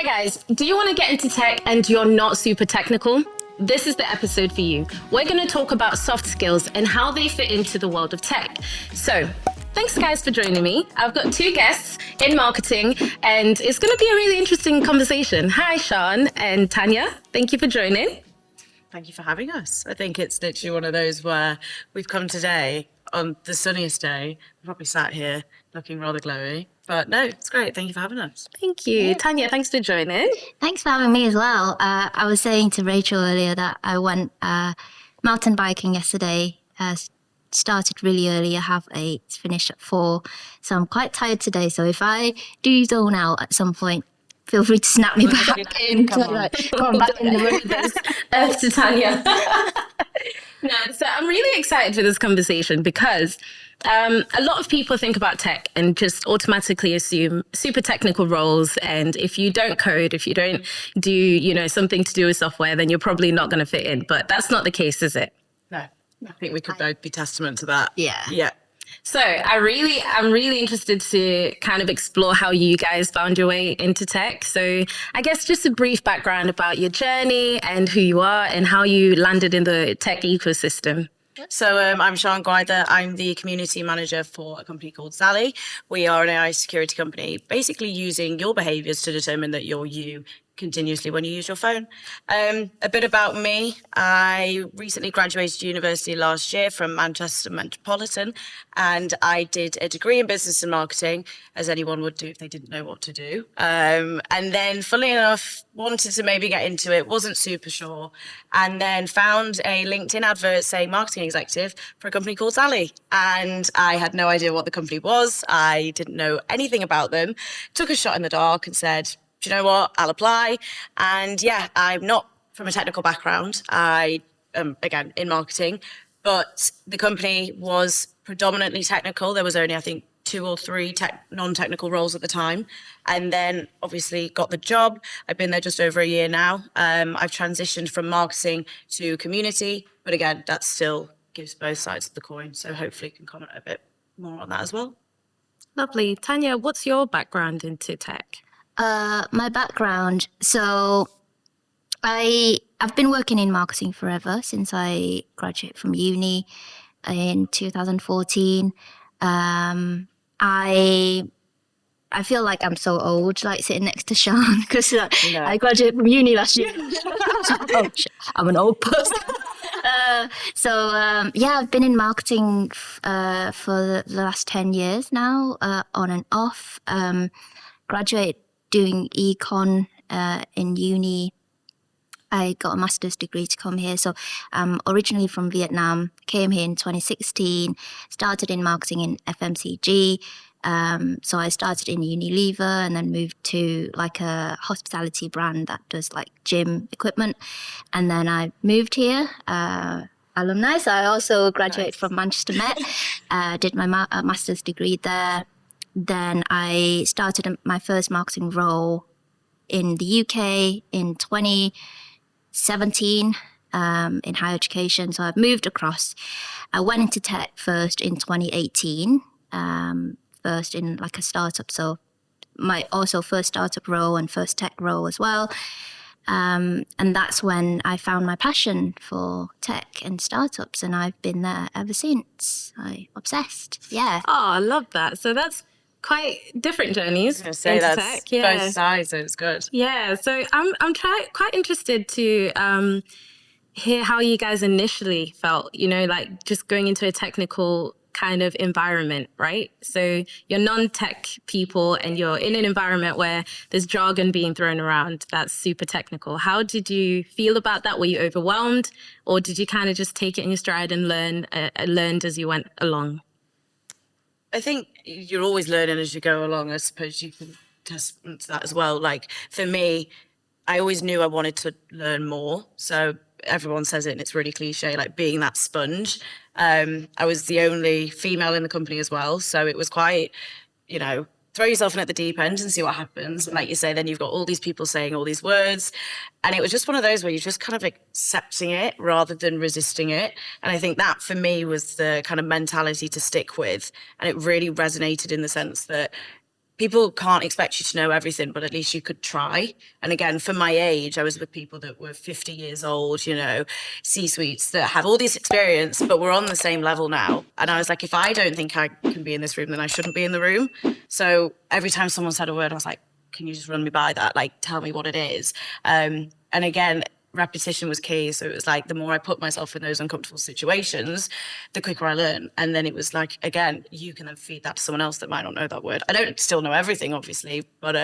guys, do you want to get into tech and you're not super technical? This is the episode for you. We're going to talk about soft skills and how they fit into the world of tech. So, thanks guys for joining me. I've got two guests in marketing and it's going to be a really interesting conversation. Hi, Sian and Tanya. Thank you for joining. Thank you for having us. I think it's literally one of those where we've come today on the sunniest day. We're probably sat here looking rather glowy. But no, it's great. Thank you for having us. Thank you. Yeah. Tanya, thanks for joining. Thanks for having me as well. I was saying to Rachel earlier that I went mountain biking yesterday. Started really early. I have 8, finished at 4. So I'm quite tired today. So if I do zone out at some point, feel free to snap me back in. Come on back in the room. To Tanya. No, so I'm really excited for this conversation because a lot of people think about tech and just automatically assume super technical roles. And if you don't code, if you don't do, something to do with software, then you're probably not going to fit in. But that's not the case, is it? No, I think we could both be testament to that. Yeah. So I'm really interested to kind of explore how you guys found your way into tech. So I guess just a brief background about your journey and who you are and how you landed in the tech ecosystem. So I'm Sian Gwyther. I'm the community manager for a company called Sally. We are an AI security company, basically using your behaviours to determine that you're you continuously when you use your phone. A bit about me. I recently graduated university last year from Manchester Metropolitan, and I did a degree in business and marketing, as anyone would do if they didn't know what to do. And then, funnily enough, wanted to maybe get into it, wasn't super sure, and then found a LinkedIn advert saying marketing executive for a company called Sally. And I had no idea what the company was. I didn't know anything about them. Took a shot in the dark and said, do you know what? I'll apply. And yeah, I'm not from a technical background. I am, again, in marketing, but the company was predominantly technical. There was only, I think, 2 or 3 non-technical roles at the time. And then obviously got the job. I've been there just over a year now. I've transitioned from marketing to community, but again, that still gives both sides of the coin. So hopefully you can comment a bit more on that as well. Lovely. Tanya, what's your background into tech? My background. So I've been working in marketing forever since I graduated from uni in 2014. I feel like I'm so old, like sitting next to Sian, because I graduated from uni last year. I'm an old person. I've been in marketing for the last 10 years now, on and off. Graduated doing econ in uni. I got a master's degree to come here. So I'm originally from Vietnam, came here in 2016, started in marketing in FMCG. So I started in Unilever and then moved to like a hospitality brand that does like gym equipment. And then I moved here, alumni. So I also graduated from Manchester Met, did my master's degree there. Then I started my first marketing role in the UK in 2017 in higher education. So I've moved across. I went into tech first in 2018, first in like a startup. So my also first startup role and first tech role as well. And that's when I found my passion for tech and startups. And I've been there ever since. I'm obsessed. Yeah. Oh, I love that. So that's quite different journeys into that's tech. Yeah. Both sides, so it's good. Yeah, so I'm quite interested to hear how you guys initially felt, like just going into a technical kind of environment, right? So you're non-tech people and you're in an environment where there's jargon being thrown around that's super technical. How did you feel about that? Were you overwhelmed, or did you kind of just take it in your stride and learned as you went along? I think you're always learning as you go along. I suppose you can testament to that as well. Like for me, I always knew I wanted to learn more. So everyone says it and it's really cliche, like being that sponge. I was the only female in the company as well. So it was quite, throw yourself in at the deep end and see what happens. And like you say, then you've got all these people saying all these words. And it was just one of those where you're just kind of accepting it rather than resisting it. And I think that for me was the kind of mentality to stick with. And it really resonated in the sense that people can't expect you to know everything, but at least you could try. And again, for my age, I was with people that were 50 years old, you know, C-suites that have all this experience, but we're on the same level now. And I was like, if I don't think I can be in this room, then I shouldn't be in the room. So every time someone said a word, I was like, can you just run me by that? Like, tell me what it is. And again, repetition was key. So it was like, the more I put myself in those uncomfortable situations, the quicker I learn. And then it was like, again, you can then feed that to someone else that might not know that word. I don't still know everything, obviously, but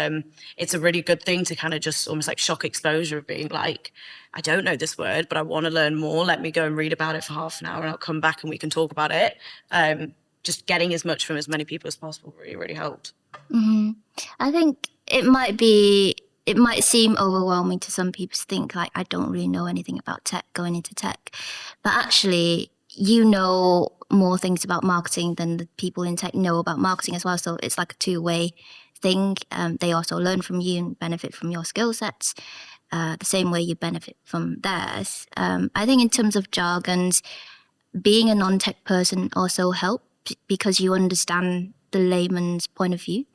it's a really good thing to kind of just almost like shock exposure of being like, I don't know this word, but I want to learn more. Let me go and read about it for half an hour and I'll come back and we can talk about it. Just getting as much from as many people as possible really, really helped. I think it might seem overwhelming to some people to think like, I don't really know anything about tech, going into tech. But actually, you know more things about marketing than the people in tech know about marketing as well. So it's like a two-way thing. They also learn from you and benefit from your skill sets, the same way you benefit from theirs. I think in terms of jargons, being a non-tech person also helps because you understand the layman's point of view.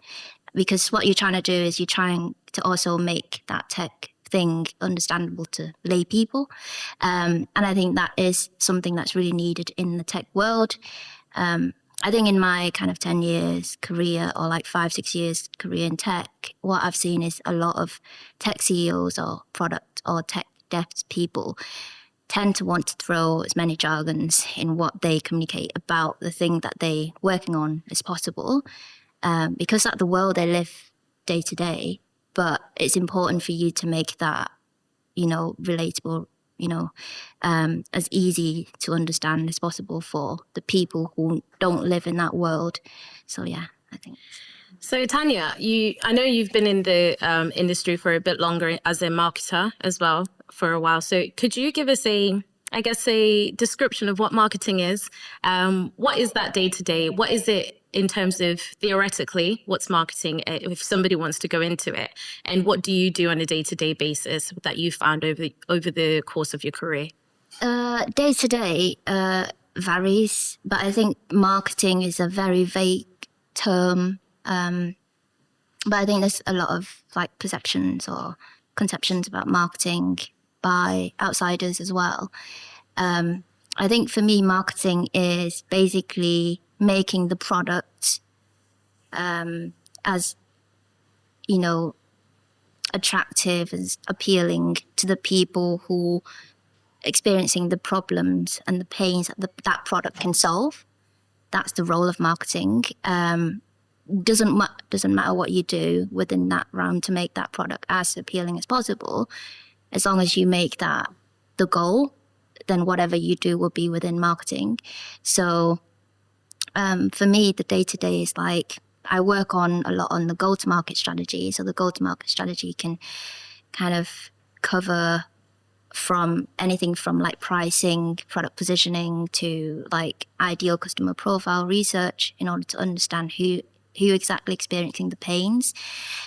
Because what you're trying to do is you're trying to also make that tech thing understandable to lay people. And I think that is something that's really needed in the tech world. I think in my kind of 10 years career or like 5-6 years career in tech, what I've seen is a lot of tech CEOs or product or tech devs people tend to want to throw as many jargons in what they communicate about the thing that they're working on as possible. Because that's the world they live day to day, but it's important for you to make that, you know, relatable, you know, as easy to understand as possible for the people who don't live in that world. So yeah, I think. So Tanya, I know you've been in the industry for a bit longer as a marketer as well for a while. So could you give us a description of what marketing is? What is that day to day? What is it in terms of theoretically, what's marketing if somebody wants to go into it? And what do you do on a day to day basis that you found over the course of your career? Day to day varies, but I think marketing is a very vague term. But I think there's a lot of like perceptions or conceptions about marketing by outsiders as well. I think for me, marketing is basically making the product as, you know, attractive, as appealing to the people who experiencing the problems and the pains that that product can solve. That's the role of marketing. Doesn't matter what you do within that realm to make that product as appealing as possible. As long as you make that the goal, then whatever you do will be within marketing. So for me, the day-to-day is like, I work a lot on the go-to-market strategy. So the go-to-market strategy can kind of cover from anything from like pricing, product positioning to like ideal customer profile research in order to understand who exactly experiencing the pains,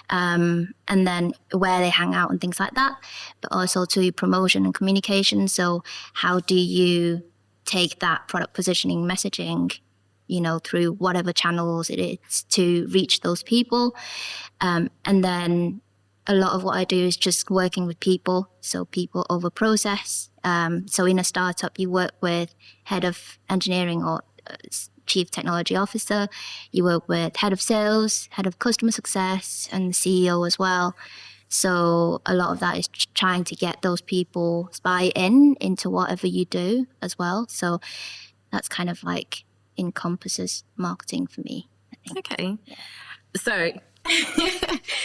and then where they hang out and things like that, but also to promotion and communication. So how do you take that product positioning messaging, you know, through whatever channels it is to reach those people? And then a lot of what I do is just working with people, so people over process. So in a startup, you work with head of engineering or chief technology officer, you work with head of sales, head of customer success, and the CEO as well. So a lot of that is trying to get those people buy-in into whatever you do as well. So that's kind of like encompasses marketing for me, I think. Okay. Yeah. So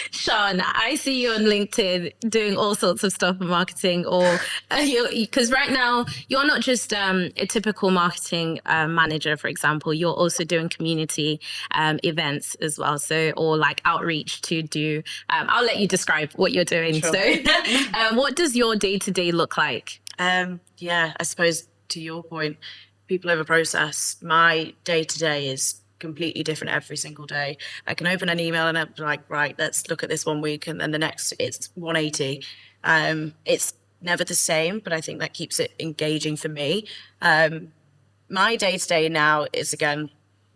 Sian, I see you on LinkedIn doing all sorts of stuff in marketing, or because right now you're not just a typical marketing manager, for example, you're also doing community events as well. So, or like outreach to do, I'll let you describe what you're doing. Sure. So what does your day-to-day look like? Yeah, I suppose to your point, people over process, my day-to-day is completely different every single day. I can open an email and I'm like, right, let's look at this 1 week, and then the next it's 180. It's never the same, but I think that keeps it engaging for me. My day-to-day now is, again,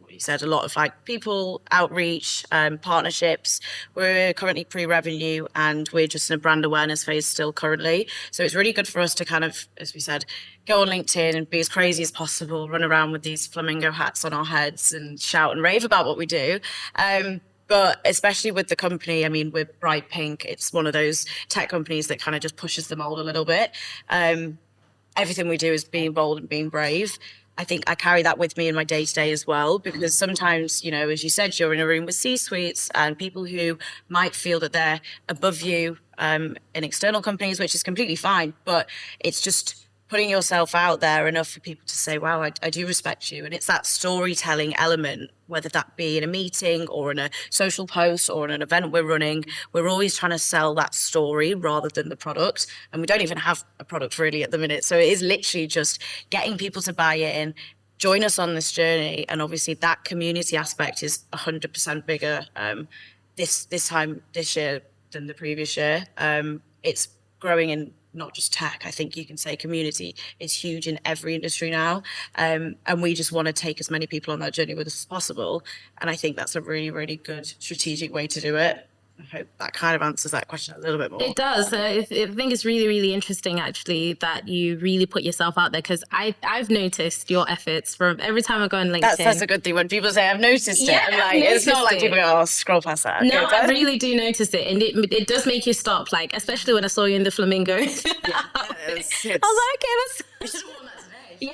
what you said, a lot of like people outreach, partnerships. We're currently pre-revenue and we're just in a brand awareness phase still currently. So it's really good for us to kind of, as we said, go on LinkedIn and be as crazy as possible, run around with these flamingo hats on our heads and shout and rave about what we do. But especially with the company, I mean, we're bright pink. It's one of those tech companies that kind of just pushes the mold a little bit. Everything we do is being bold and being brave. I think I carry that with me in my day-to-day as well, because sometimes, you know, as you said, you're in a room with C-suites and people who might feel that they're above you in external companies, which is completely fine. But it's just putting yourself out there enough for people to say, wow, I do respect you. And it's that storytelling element, whether that be in a meeting or in a social post or in an event we're running. We're always trying to sell that story rather than the product. And we don't even have a product really at the minute. So it is literally just getting people to buy in, join us on this journey. And obviously that community aspect is 100% bigger this year than the previous year. It's growing in not just tech. I think you can say community is huge in every industry now. And we just want to take as many people on that journey with us as possible. And I think that's a really, really good strategic way to do it. I hope that kind of answers that question a little bit more. It does. I think it's really, really interesting, actually, that you really put yourself out there, because I've noticed your efforts from every time I go on LinkedIn. That's a good thing. When people say, I've noticed it, I'm like, it's not like people go, oh, scroll past that. No, I really do notice it. And it does make you stop, like, especially when I saw you in the flamingo. I was like, okay, that's... Yeah,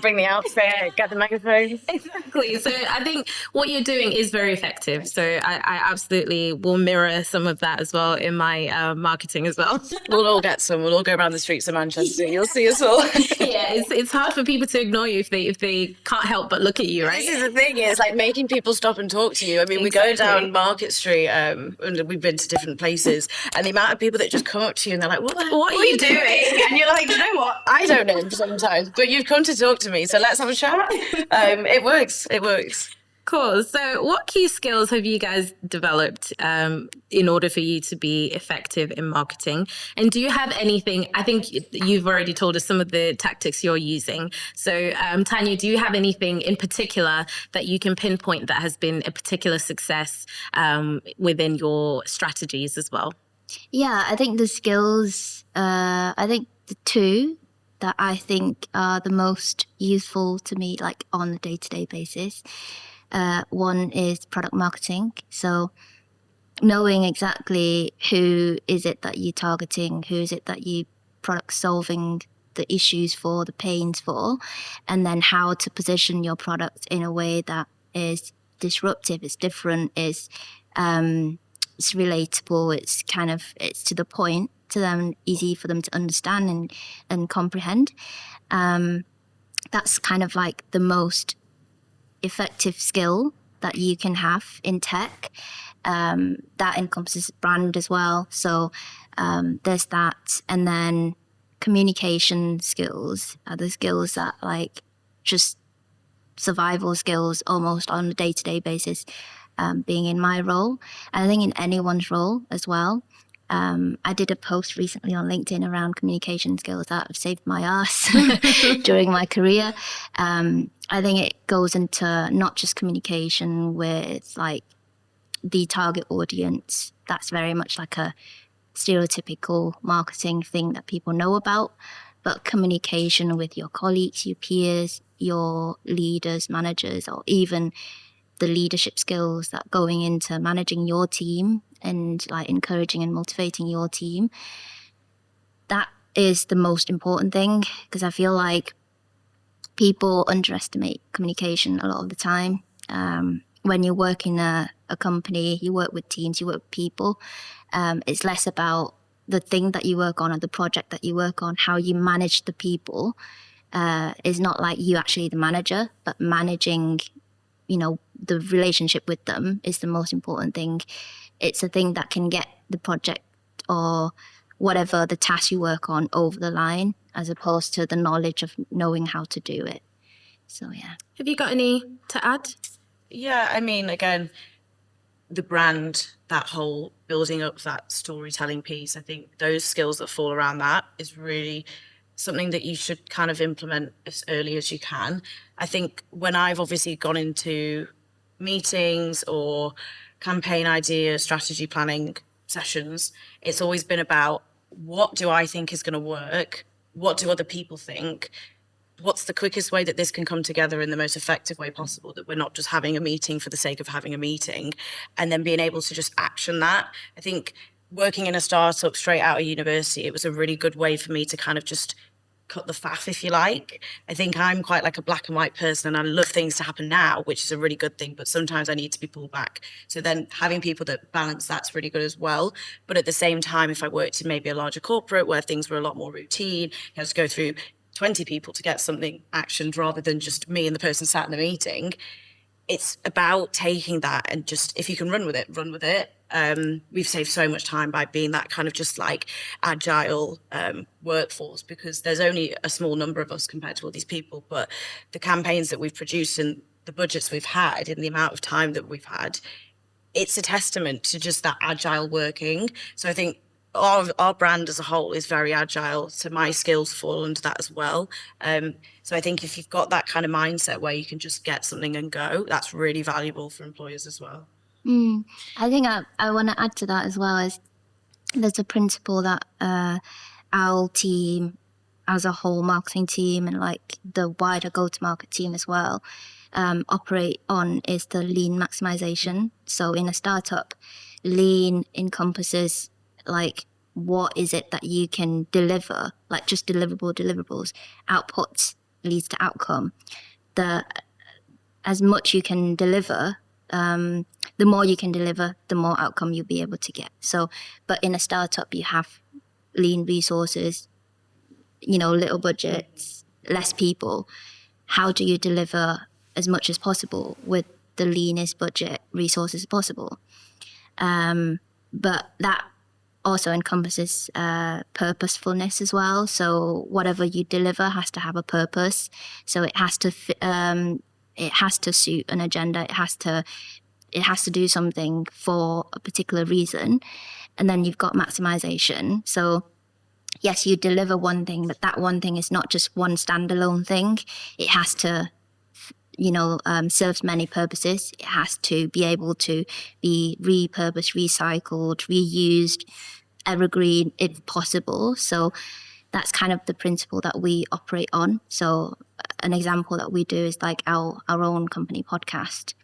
bring the outfit, get the microphone. Exactly. So I think what you're doing is very effective. So I absolutely will mirror some of that as well in my marketing as well. We'll all get some. We'll all go around the streets of Manchester. You'll see us all. Yeah, it's hard for people to ignore you if they can't help but look at you, right? This is the thing. It's like making people stop and talk to you. I mean, Exactly. We go down Market Street and we've been to different places, and the amount of people that just come up to you and they're like, what are you doing? And you're like, you know what? I don't know sometimes, but you've come to talk to me, so let's have a chat. It works. Cool. So what key skills have you guys developed in order for you to be effective in marketing? And do you have anything, I think you've already told us some of the tactics you're using. So Tanya, do you have anything in particular that you can pinpoint that has been a particular success within your strategies as well? Yeah, I think the skills, I think the two that I think are the most useful to me, like on a day-to-day basis. One is product marketing. So knowing exactly who is it that you're targeting, who is it that you product solving the issues for, the pains for, and then how to position your product in a way that is disruptive, is different, is it's relatable, it's to the point, to them, easy for them to understand and comprehend. That's kind of like the most effective skill that you can have in tech. That encompasses brand as well. So there's that. And then communication skills are the skills that like just survival skills almost on a day-to-day basis, being in my role. And I think in anyone's role as well. I did a post recently on LinkedIn around communication skills that have saved my ass during my career. I think it goes into not just communication with like the target audience. That's very much like a stereotypical marketing thing that people know about, but communication with your colleagues, your peers, your leaders, managers, or even the leadership skills that going into managing your team and like encouraging and motivating your team. That is the most important thing, because I feel like people underestimate communication a lot of the time. When you work in a company, you work with teams, you work with people. It's less about the thing that you work on or the project that you work on. How you manage the people is not like you actually the manager, but managing, the relationship with them is the most important thing. It's a thing that can get the project or whatever the task you work on over the line, as opposed to the knowledge of knowing how to do it. So, yeah. Have you got any to add? Yeah, I mean, again, the brand, that whole building up that storytelling piece, I think those skills that fall around that is really something that you should kind of implement as early as you can. I think when I've obviously gone into meetings or campaign idea, strategy planning sessions, it's always been about, what do I think is going to work? What do other people think? What's the quickest way that this can come together in the most effective way possible, that we're not just having a meeting for the sake of having a meeting, and then being able to just action that. I think working in a startup straight out of university, it was a really good way for me to kind of just cut the faff, if you like. I think I'm quite like a black and white person, and I love things to happen now, which is a really good thing, but sometimes I need to be pulled back. So then having people that balance that's really good as well. But at the same time, if I worked in maybe a larger corporate where things were a lot more routine, you have to go through 20 people to get something actioned rather than just me and the person sat in the meeting. It's about taking that and just, if you can run with it, run with it. We've saved so much time by being that kind of just like agile workforce, because there's only a small number of us compared to all these people. But the campaigns that we've produced and the budgets we've had and the amount of time that we've had, it's a testament to just that agile working. So I think our brand as a whole is very agile, so my skills fall under that as well. So I think if you've got that kind of mindset where you can just get something and go, that's really valuable for employers as well. I think I want to add to that as well, is there's a principle that our team as a whole, marketing team and like the wider go-to-market team as well, operate on, is the lean maximization. So in a startup, lean encompasses like, what is it that you can deliver, like just deliverables. Outputs leads to outcome. As much you can deliver, the more you can deliver, the more outcome you'll be able to get. So, but in a startup, you have lean resources, little budgets, less people. How do you deliver as much as possible with the leanest budget resources possible? But that also encompasses purposefulness as well. So whatever you deliver has to have a purpose. So it has to suit an agenda. It has to do something for a particular reason. And then you've got maximization. So yes, you deliver one thing, but that one thing is not just one standalone thing. It has to serves many purposes. It has to be able to be repurposed, recycled, reused, evergreen if possible. So that's kind of the principle that we operate on. So an example that we do is like our own company podcast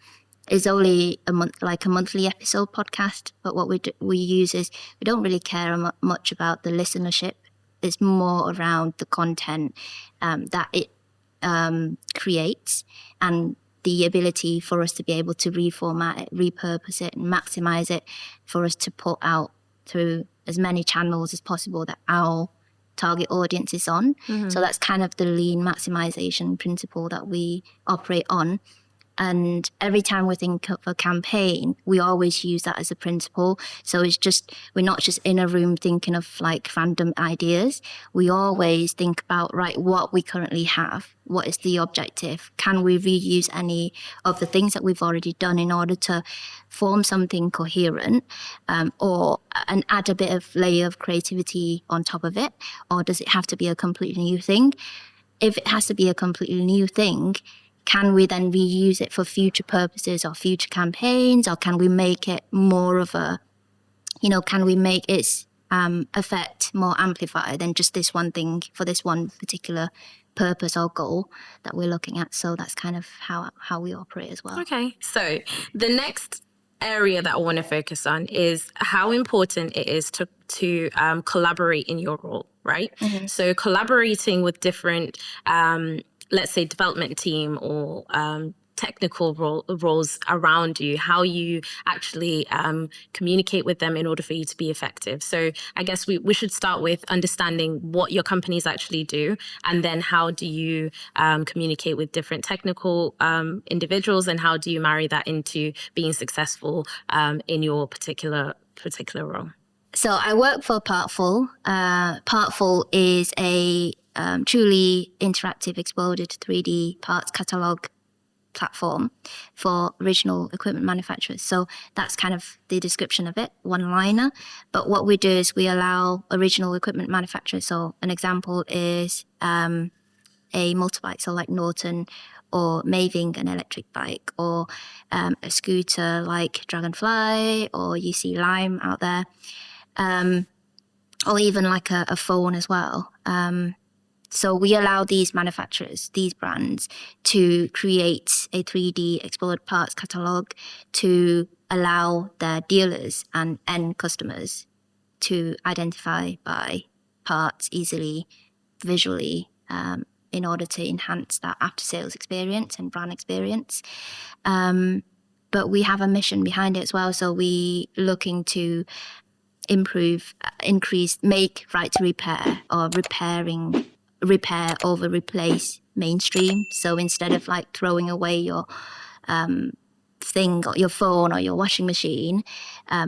is only a monthly episode podcast. But what we use is, we don't really care much about the listenership. It's more around the content that it creates, and the ability for us to be able to reformat it, repurpose it, and maximize it for us to put out through as many channels as possible that our target audience is on. Mm-hmm. So that's kind of the lean maximization principle that we operate on. And every time we think of a campaign, we always use that as a principle. So we're not just in a room thinking of like random ideas. We always think about, right, what we currently have. What is the objective? Can we reuse any of the things that we've already done in order to form something coherent, and add a bit of layer of creativity on top of it? Or does it have to be a completely new thing? If it has to be a completely new thing, can we then reuse it for future purposes or future campaigns? Or can we make it more of can we make its effect more amplified than just this one thing for this one particular purpose or goal that we're looking at? So that's kind of how we operate as well. Okay, so the next area that I want to focus on is how important it is to collaborate in your role, right? Mm-hmm. So collaborating with different let's say development team or technical roles around you, how you actually communicate with them in order for you to be effective. So I guess we should start with understanding what your companies actually do, and then how do you communicate with different technical individuals, and how do you marry that into being successful in your particular role? So I work for Partful. Partful is a truly interactive exploded 3D parts catalog platform for original equipment manufacturers. So that's kind of the description of it, one-liner. But what we do is we allow original equipment manufacturers. So an example is a motorbike, so like Norton, or Maving, an electric bike, or a scooter like Dragonfly, or you see Lime out there, or even like a phone as well. So we allow these manufacturers, these brands, to create a 3D explored parts catalog to allow their dealers and end customers to identify by parts easily, visually, in order to enhance that after-sales experience and brand experience. But we have a mission behind it as well. So we looking to increase, make right to repair or repair over replace mainstream. So instead of like throwing away your thing, or your phone or your washing machine,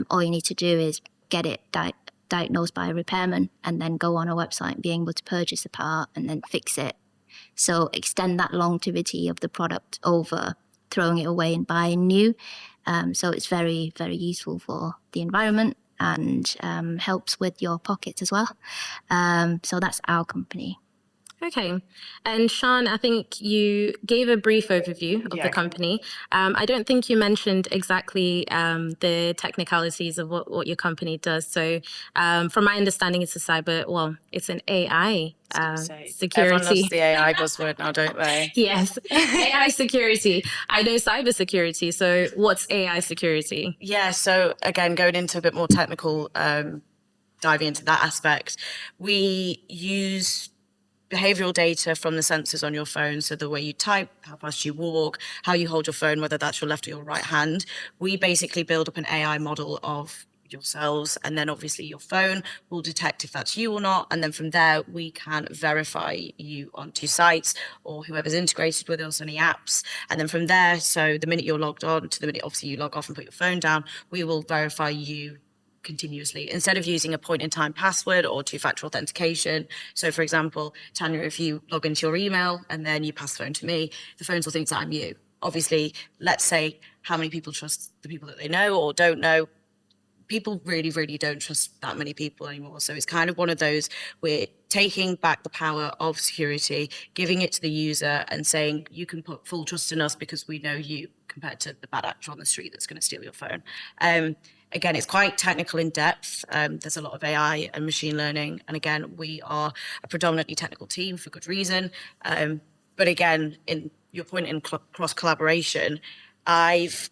all you need to do is get it diagnosed by a repairman and then go on a website and be able to purchase a part and then fix it. So extend that longevity of the product over throwing it away and buying new. So it's very, very useful for the environment and helps with your pockets as well. So that's our company. Okay. And Sian, I think you gave a brief overview of the company. I don't think you mentioned exactly the technicalities of what your company does. So from my understanding, it's it's an AI security. Everyone loves the AI buzzword now, don't they? Yes, AI security. I know cybersecurity. So what's AI security? Yeah, so again, going into a bit more technical, diving into that aspect, we use behavioral data from the sensors on your phone. So the way you type, how fast you walk, how you hold your phone, whether that's your left or your right hand. We basically build up an AI model of yourselves, and then obviously your phone will detect if that's you or not, and then from there we can verify you onto sites or whoever's integrated with us, any apps, and then from there, so the minute you're logged on to the minute obviously you log off and put your phone down, we will verify you continuously instead of using a point-in-time password or two-factor authentication. So for example, Tanya, if you log into your email and then you pass the phone to me, the phone will think that I'm you. Obviously, let's say how many people trust the people that they know or don't know. People really, really don't trust that many people anymore. So it's kind of one of those, we're taking back the power of security, giving it to the user and saying, you can put full trust in us because we know you, compared to the bad actor on the street that's going to steal your phone. Again, it's quite technical in depth. There's a lot of AI and machine learning. And again, we are a predominantly technical team for good reason. But again, in your point in cross collaboration, I've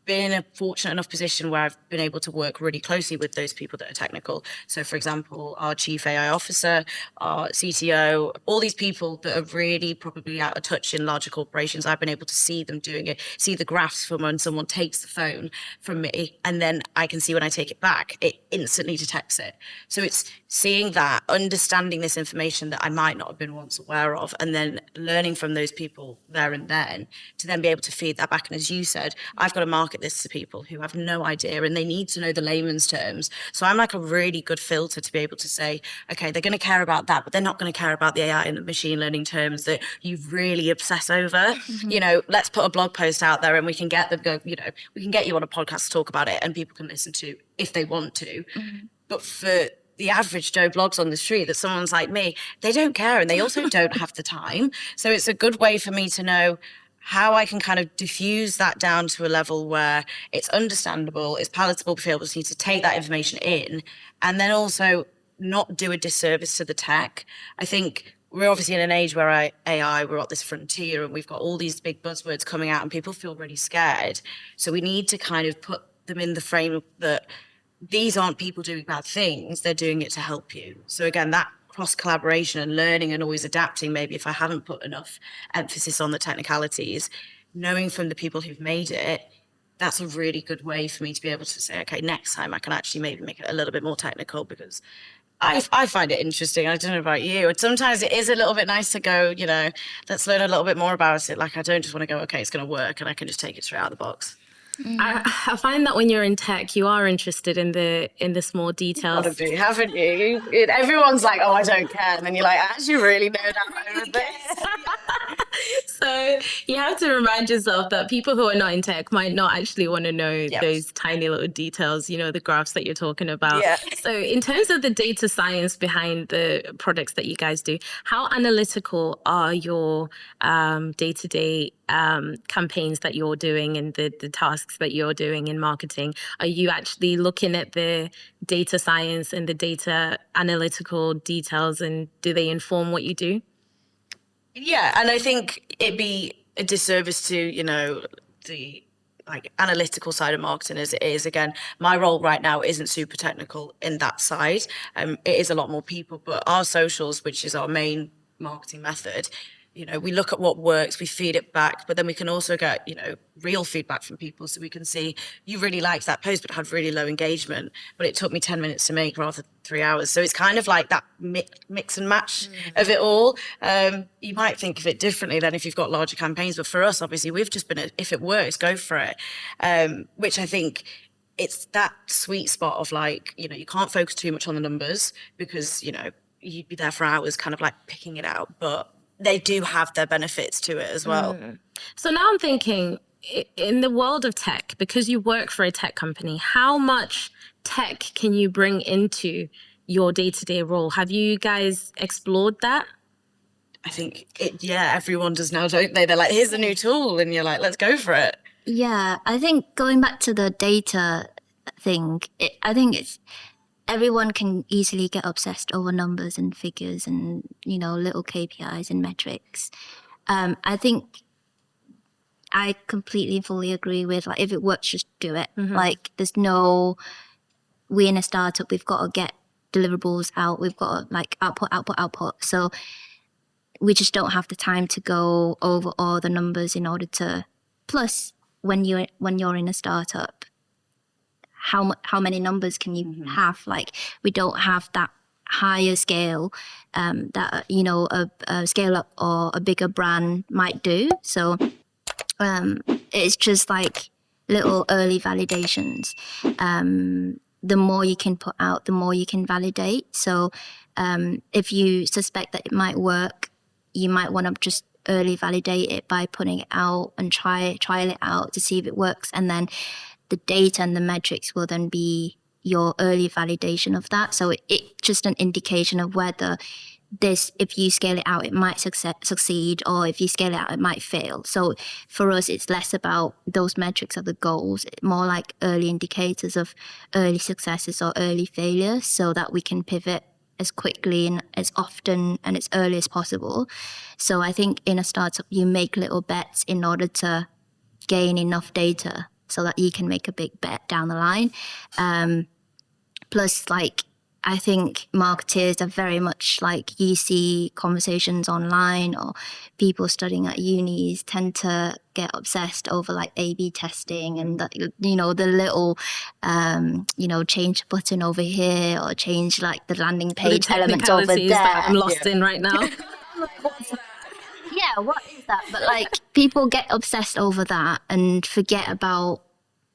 been in a fortunate enough position where I've been able to work really closely with those people that are technical. So for example, our chief AI officer, our CTO, all these people that are really probably out of touch in larger corporations, I've been able to see them doing it, see the graphs from when someone takes the phone from me, and then I can see when I take it back, it instantly detects it. So it's seeing that, understanding this information that I might not have been once aware of, and then learning from those people there and then to then be able to feed that back. And as you said, I've got to market this to people who have no idea and they need to know the layman's terms. So I'm like a really good filter to be able to say, okay, they're going to care about that, but they're not going to care about the AI and the machine learning terms that you really obsess over. Mm-hmm. You know, let's put a blog post out there and we can get them go, you know, we can get you on a podcast to talk about it and people can listen to if they want to. Mm-hmm. But for the average Joe blogs on the street that someone's like me, they don't care and they also don't have the time. So it's a good way for me to know how I can kind of diffuse that down to a level where it's understandable, it's palatable for people to need to take that information in, and then also not do a disservice to the tech. I think we're obviously in an age where we're at this frontier and we've got all these big buzzwords coming out and people feel really scared. So we need to kind of put them in the frame that these aren't people doing bad things, they're doing it to help you. So again, that cross-collaboration and learning and always adapting, maybe if I haven't put enough emphasis on the technicalities, knowing from the people who've made it, that's a really good way for me to be able to say, okay, next time I can actually maybe make it a little bit more technical because I find it interesting. I don't know about you. And sometimes it is a little bit nice to go, you know, let's learn a little bit more about it. Like I don't just want to go, okay, it's going to work and I can just take it straight out of the box. I find that when you're in tech, you are interested in the small details. Gotta be, haven't you? Everyone's like, oh, I don't care. And then you're like, I actually really know that over this. So you have to remind yourself that people who are not in tech might not actually want to know those tiny little details, you know, the graphs that you're talking about. Yeah. So in terms of the data science behind the products that you guys do, how analytical are your day-to-day campaigns that you're doing and the tasks that you're doing in marketing? Are you actually looking at the data science and the data analytical details, and do they inform what you do? Yeah, and I think it'd be a disservice to, you know, the like analytical side of marketing as it is. Again, my role right now isn't super technical in that side. It is a lot more people, but our socials, which is our main marketing method, you know, we look at what works, we feed it back, but then we can also get, you know, real feedback from people. So we can see, you really liked that post, but had really low engagement, but it took me 10 minutes to make rather than 3 hours. So it's kind of like that mix and match of it all. You might think of it differently than if you've got larger campaigns, but for us, obviously, we've just been, if it works, go for it. Which I think it's that sweet spot of like, you know, you can't focus too much on the numbers because, you know, you'd be there for hours kind of like picking it out, but they do have their benefits to it as well. So now I'm thinking, in the world of tech, because you work for a tech company, how much tech can you bring into your day-to-day role? Have you guys explored that? I think everyone does now, don't they? They're like, here's a new tool, and you're like, let's go for it. Yeah, I think going back to the data thing, I think it's everyone can easily get obsessed over numbers and figures and, you know, little KPIs and metrics. I think I completely fully agree with, like, if it works, just do it. Like, we're in a startup, we've got to get deliverables out, we've got to like output. So we just don't have the time to go over all the numbers in order to, plus when you're in a startup, how many numbers can you have? Like, we don't have that higher scale that, you know, a scale up or a bigger brand might do. So it's just like little early validations. The more you can put out, the more you can validate. So if you suspect that it might work, you might want to just early validate it by putting it out and trial it out to see if it works. And then the data and the metrics will then be your early validation of that. So it's just an indication of whether if you scale it out, it might succeed, or if you scale it out, it might fail. So for us, it's less about those metrics or the goals, more like early indicators of early successes or early failures, so that we can pivot as quickly and as often and as early as possible. So I think in a startup, you make little bets in order to gain enough data so that you can make a big bet down the line. Plus, like, I think marketers are very much like, you see conversations online or people studying at unis tend to get obsessed over like A/B testing and that, you know, the little, you know, change button over here or change like the landing page elements over there. That I'm lost in right now. Yeah, what is that? But like, people get obsessed over that and forget about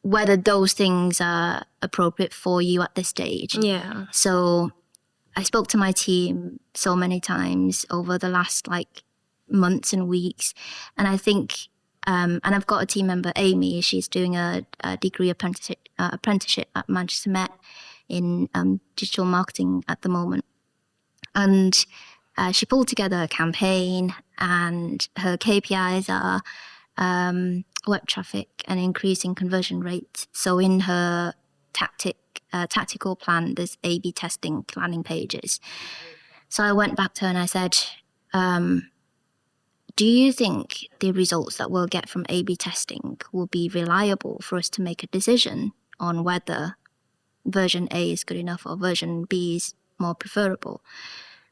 whether those things are appropriate for you at this stage. Yeah. So I spoke to my team so many times over the last like months and weeks. And I think, and I've got a team member, Amy, she's doing a degree apprenticeship at Manchester Met in digital marketing at the moment. And she pulled together a campaign, and her KPIs are web traffic and increasing conversion rates. So in her tactical plan, there's A/B testing landing pages. So I went back to her and I said, do you think the results that we'll get from A/B testing will be reliable for us to make a decision on whether version A is good enough or version B is more preferable?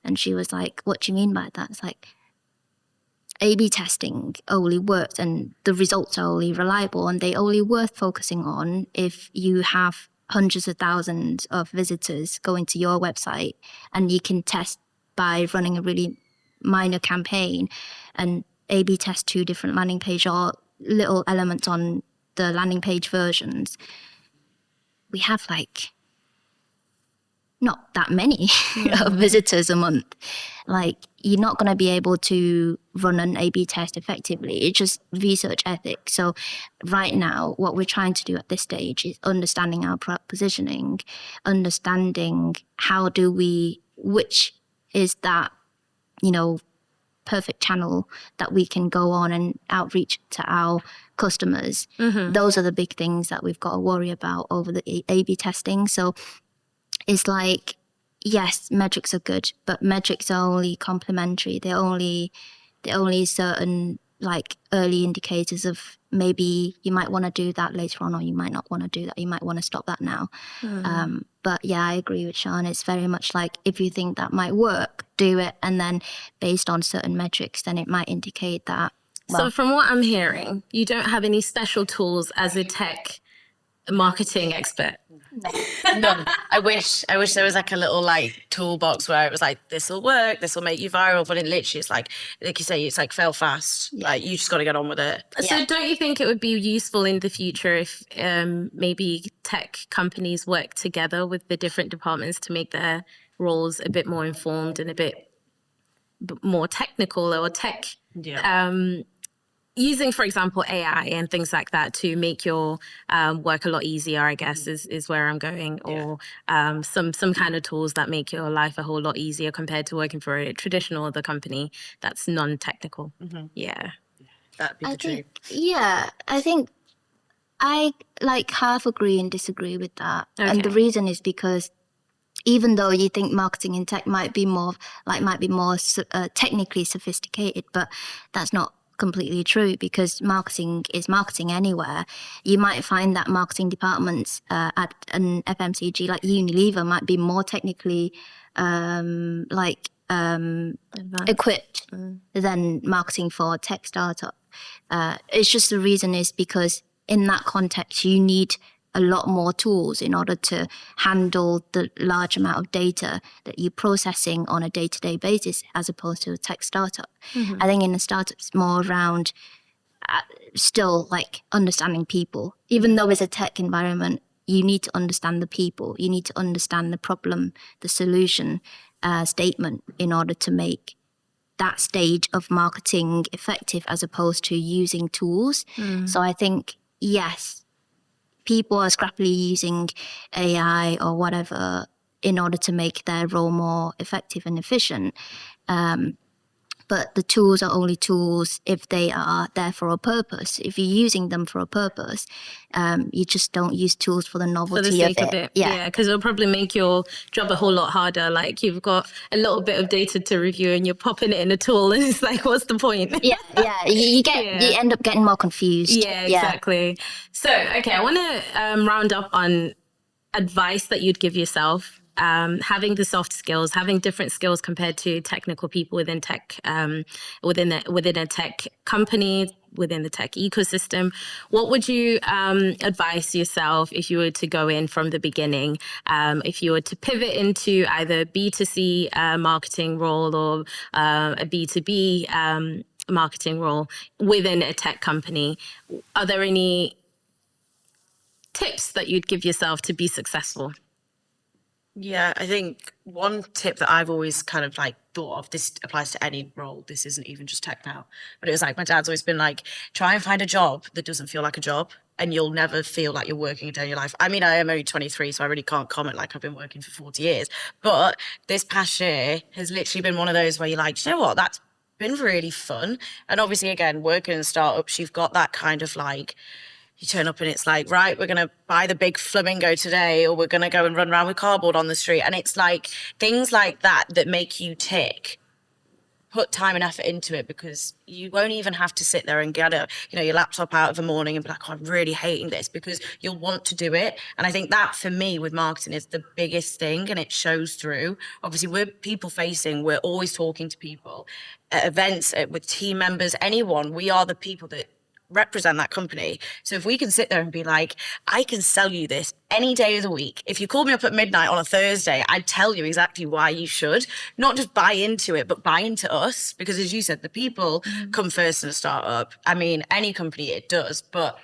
And she was like, what do you mean by that? It's like, A/B testing only works and the results are only reliable and they only worth focusing on if you have hundreds of thousands of visitors going to your website, and you can test by running a really minor campaign and A/B test 2 different landing pages or little elements on the landing page versions, we have like not that many visitors a month. Like, you're not going to be able to run an A/B test effectively. It's just research ethics. So right now, what we're trying to do at this stage is understanding our product positioning, understanding which is that, perfect channel that we can go on and outreach to our customers. Those are the big things that we've got to worry about over the A/B testing. So it's like, yes, metrics are good, but metrics are only complementary. They're only certain like early indicators of maybe you might want to do that later on, or you might not want to do that. You might want to stop that now. But yeah, I agree with Sian. It's very much like, if you think that might work, do it. And then based on certain metrics, then it might indicate that. So from what I'm hearing, you don't have any special tools as a tech marketing expert. None. I wish there was like a little like toolbox where it was like, this will work, this will make you viral, but it literally is like you say, it's like fail fast. Like, you just got to get on with it. So don't you think it would be useful in the future if maybe tech companies work together with the different departments to make their roles a bit more informed and a bit more technical, or tech using, for example, AI and things like that to make your work a lot easier, I guess, is where I'm going, or some kind of tools that make your life a whole lot easier compared to working for a traditional other company that's non-technical. Yeah. That'd be the dream. I think I like half agree and disagree with that. Okay. And the reason is because even though you think marketing in tech might be more technically sophisticated, but that's not completely true, because marketing is marketing anywhere. You might find that marketing departments at an FMCG like Unilever might be more technically equipped than marketing for a tech startup. It's just, the reason is because in that context, you need a lot more tools in order to handle the large amount of data that you're processing on a day-to-day basis, as opposed to a tech startup. I think in a startup, it's more around still like understanding people. Even though it's a tech environment, you need to understand the people. You need to understand the problem, the solution statement, in order to make that stage of marketing effective, as opposed to using tools. So I think, yes, people are scrappily using AI or whatever in order to make their role more effective and efficient. But the tools are only tools if they are there for a purpose. If you're using them for a purpose, you just don't use tools for the novelty of it. Yeah, because it'll probably make your job a whole lot harder. Like, you've got a little bit of data to review and you're popping it in a tool, and it's like, what's the point? You end up getting more confused. Yeah, exactly. So, okay, I want to round up on advice that you'd give yourself. Having the soft skills, having different skills compared to technical people within tech, within a tech company, within the tech ecosystem. What would you advise yourself if you were to go in from the beginning? If you were to pivot into either B2C marketing role or a B2B marketing role within a tech company, are there any tips that you'd give yourself to be successful? Yeah, I think one tip that I've always kind of like thought of, this applies to any role, this isn't even just tech now, but it was like, my dad's always been like, try and find a job that doesn't feel like a job, and you'll never feel like you're working a day in your life. I mean, I am only 23, so I really can't comment like I've been working for 40 years. But this past year has literally been one of those where you're like, you know what, that's been really fun. And obviously, again, working in startups, you've got that kind of like, you turn up and it's like, right, we're going to buy the big flamingo today, or we're going to go and run around with cardboard on the street. And it's like things like that that make you tick. Put time and effort into it, because you won't even have to sit there and get your laptop out of the morning and be like, oh, I'm really hating this, because you'll want to do it. And I think that, for me, with marketing is the biggest thing, and it shows through. Obviously, we're people facing. We're always talking to people at events, with team members, anyone. We are the people that represent that company. So if we can sit there and be like, I can sell you this any day of the week. If you called me up at midnight on a Thursday, I'd tell you exactly why you should not just buy into it, but buy into us. Because as you said, the people come first in a startup. I mean, any company, it does, but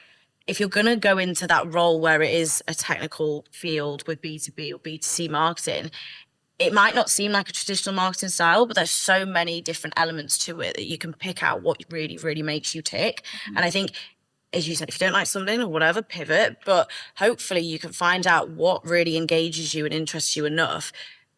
if you're going to go into that role where it is a technical field with B2B or B2C marketing, it might not seem like a traditional marketing style, but there's so many different elements to it that you can pick out what really, really makes you tick. And I think, as you said, if you don't like something or whatever, pivot. But hopefully you can find out what really engages you and interests you enough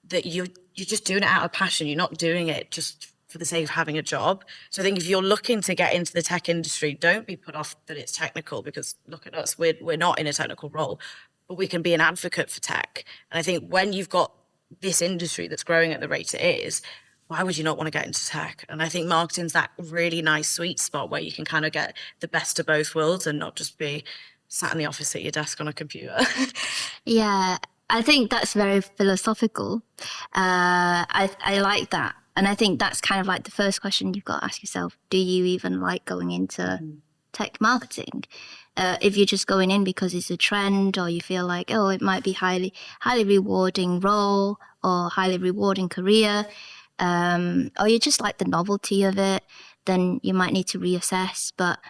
that you're just doing it out of passion. You're not doing it just for the sake of having a job. So I think if you're looking to get into the tech industry, don't be put off that it's technical, because look at us, we're not in a technical role, but we can be an advocate for tech. And I think when you've got this industry that's growing at the rate it is, why would you not want to get into tech? And I think marketing's that really nice sweet spot where you can kind of get the best of both worlds and not just be sat in the office at your desk on a computer. Yeah, I think that's very philosophical. I like that. And I think that's kind of like the first question you've got to ask yourself. Do you even like going into tech marketing? If you're just going in because it's a trend, or you feel like, oh, it might be highly rewarding role or highly rewarding career, or you just like the novelty of it, then you might need to reassess. But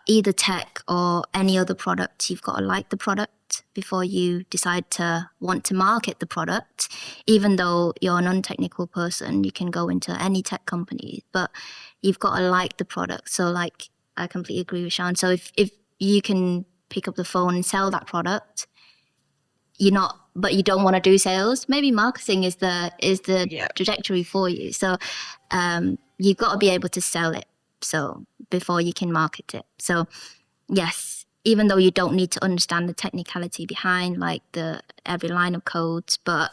either tech or any other product, you've got to like the product before you decide to want to market the product. Even though you're an untechnical person, you can go into any tech company, but you've got to like the product. So like, I completely agree with Sian. So if you can pick up the phone and sell that product, but you don't want to do sales, maybe marketing is the trajectory for you. So you've got to be able to sell it, so before you can market it. So yes, even though you don't need to understand the technicality behind like every line of code, but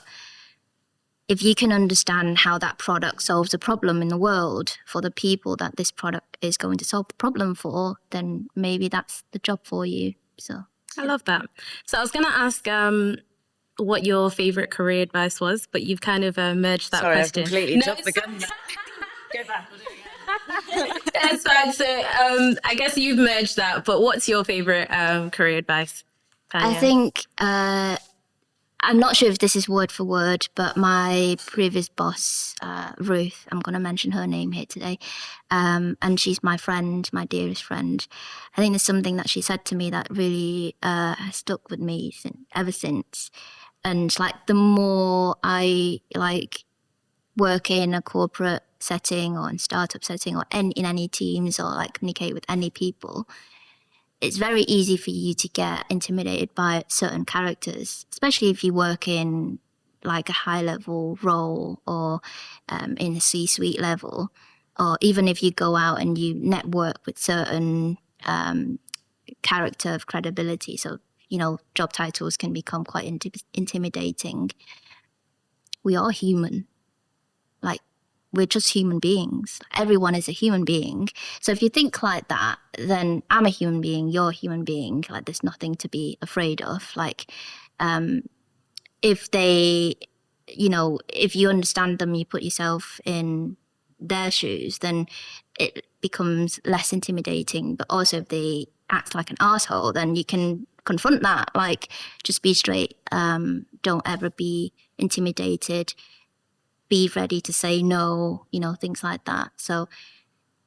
if you can understand how that product solves a problem in the world for the people that this product is going to solve the problem for, then maybe that's the job for you. So I love that. So I was going to ask what your favorite career advice was, but you've kind of merged that Sorry, question. I completely jumped the gun. Go back, we'll do it again. That's fine. So I guess you've merged that, but what's your favorite career advice, Tanya? I think I'm not sure if this is word for word, but my previous boss, Ruth, I'm going to mention her name here today, and she's my friend, my dearest friend. I think there's something that she said to me that really has stuck with me ever since. And like the more I like work in a corporate setting or in startup setting or in any teams or like communicate with any people, it's very easy for you to get intimidated by certain characters, especially if you work in like a high level role or in a C-suite level, or even if you go out and you network with certain character of credibility. So, job titles can become quite intimidating. We are human. Like, we're just human beings. Everyone is a human being. So if you think like that, then I'm a human being, you're a human being. Like, there's nothing to be afraid of. Like, if you understand them, you put yourself in their shoes, then it becomes less intimidating. But also if they act like an asshole, then you can confront that. Like, just be straight. Don't ever be intimidated. Be ready to say no, things like that. So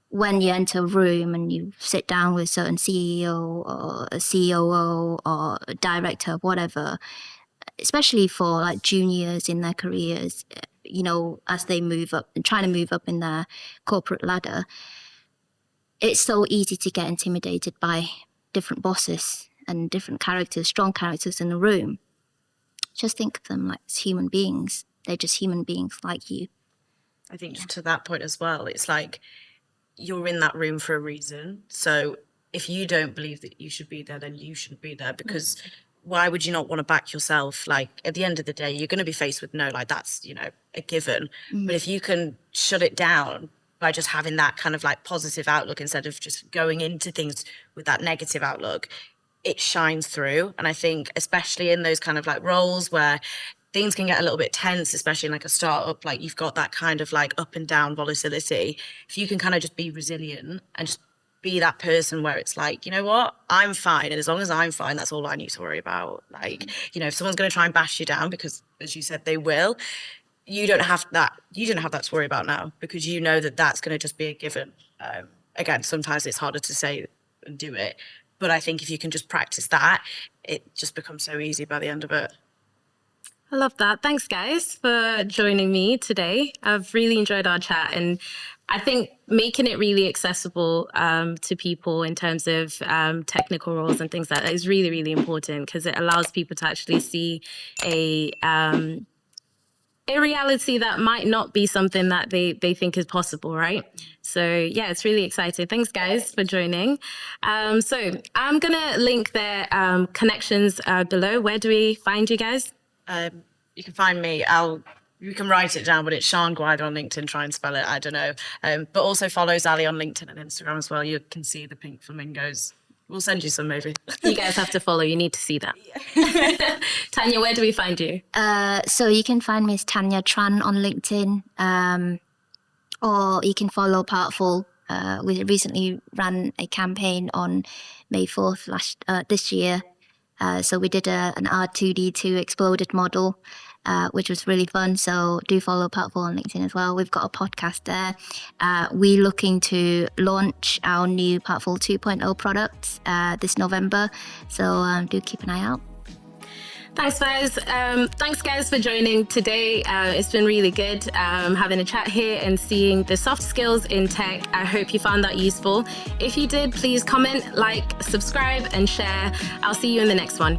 when you enter a room and you sit down with a certain CEO or a COO or a director, whatever, especially for like juniors in their careers, as they move up and trying to move up in their corporate ladder, it's so easy to get intimidated by different bosses and different characters, strong characters in the room. Just think of them like as human beings. They're just human beings like you. I think to that point as well, it's like you're in that room for a reason. So if you don't believe that you should be there, then you shouldn't be there, because why would you not want to back yourself? Like, at the end of the day, you're going to be faced with no, like that's, a given. But if you can shut it down by just having that kind of like positive outlook instead of just going into things with that negative outlook, it shines through. And I think especially in those kind of like roles where things can get a little bit tense, especially in like a startup, like you've got that kind of like up and down volatility. If you can kind of just be resilient and just be that person where it's like, you know what, I'm fine. And as long as I'm fine, that's all I need to worry about. Like, if someone's going to try and bash you down, because as you said, they will, you don't have that to worry about now, because you know that that's going to just be a given. Again, sometimes it's harder to say and do it, But I think if you can just practice that, it just becomes so easy by the end of it. I love that. Thanks, guys, for joining me today. I've really enjoyed our chat, and I think making it really accessible to people in terms of technical roles and things like that is really, really important, because it allows people to actually see a reality that might not be something that they think is possible, right? So yeah, it's really exciting. Thanks, guys, for joining. So I'm going to link their connections below. Where do we find you guys? You can find me. You can write it down, but it's Sian Gwyther on LinkedIn. Try and spell it. I don't know. But also follow Zali on LinkedIn and Instagram as well. You can see the pink flamingos. We'll send you some maybe. You guys have to follow. You need to see that. Tanya, where do we find you? So you can find me as Tanya Tran on LinkedIn, or you can follow Partful. We recently ran a campaign on May 4th this year. So we did an R2D2 exploded model, which was really fun. So do follow Partful on LinkedIn as well. We've got a podcast there. We're looking to launch our new Partful 2.0 products this November. So do keep an eye out. Thanks, guys. Thanks, guys, for joining today. It's been really good having a chat here and seeing the soft skills in tech. I hope you found that useful. If you did, please comment, like, subscribe, and share. I'll see you in the next one.